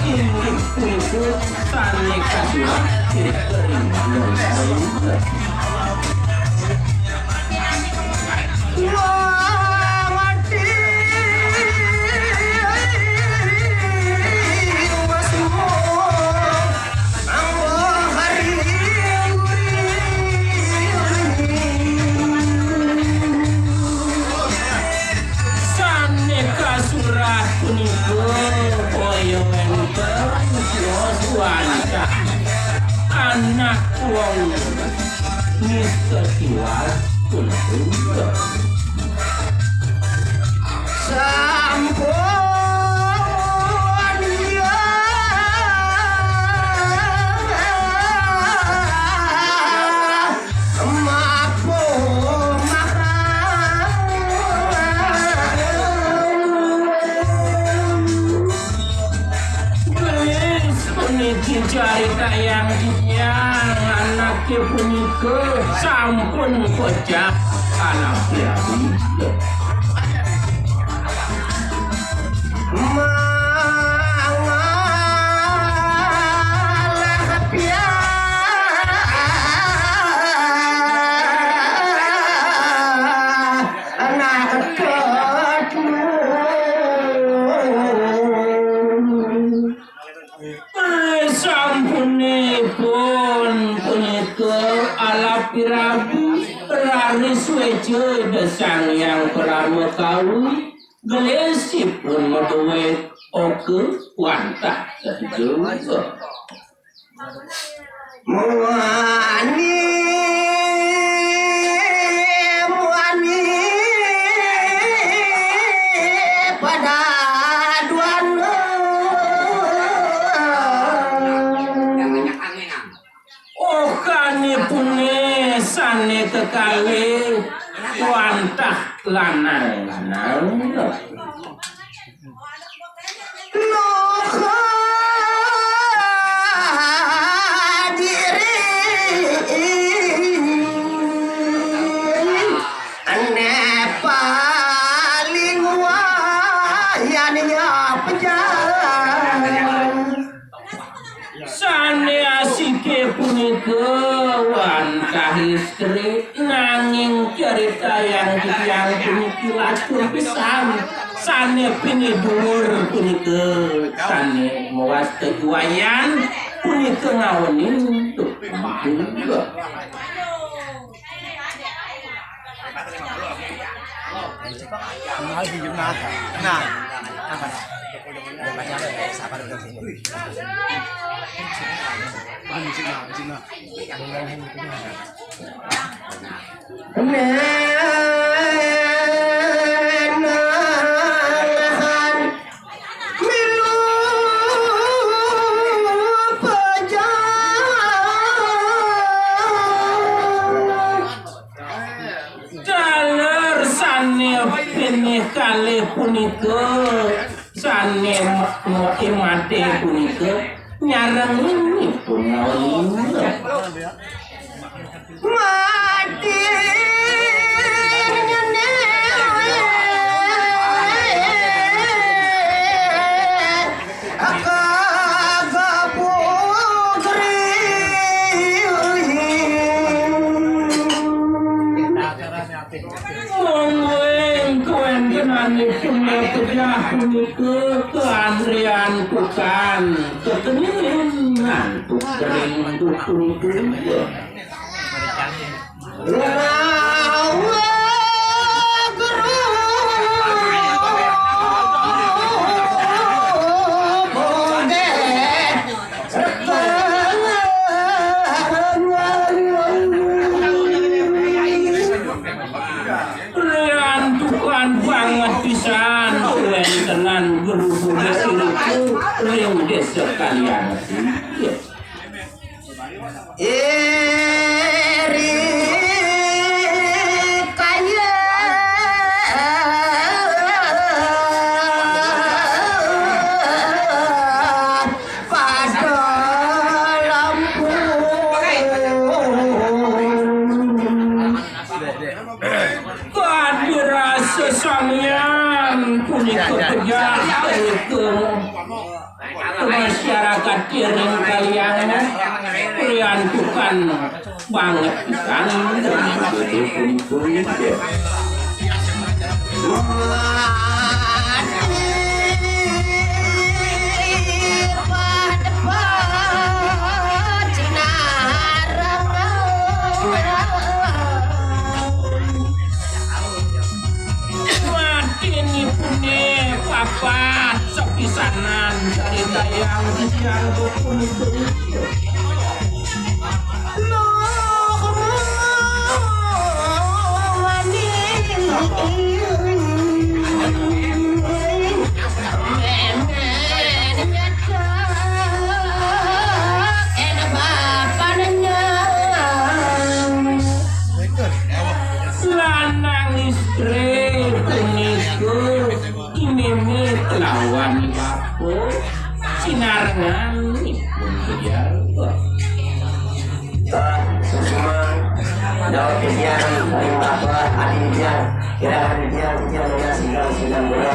Ikut tani kasulah kering anak wong Mister Kiwal Kuntung sampun ya mapo cari tayang yang anaknya punika sampun kocak anak biari Suejo desang yang perama kali gelesipun meduwe oke wantah juga muani pada duana oh kani pune sane kekali wantah lanang-lanang diri ane paling wayan ya pejang sane asike punika wantah istri nanging cerita yang puniki lacur pisan sane pinidur punika sane mawas kejuayan punika ngawenin untuk juga kali punika sane mati punika nyarang ini pun mati keandrian bukan keteningan untuk kering mendukung tenan guru itu ring desa kalian eri kaya pada lampu kadira sesamian punika kerja itu masih katiring kalian priantukan banget kan papat sepisanan dari tayang yang berkumpul lanang istri kuniku imimit lawan bapu sinarngan ipun kejar jauh kejian paling apa hati dia kira hati dia nasi segala bola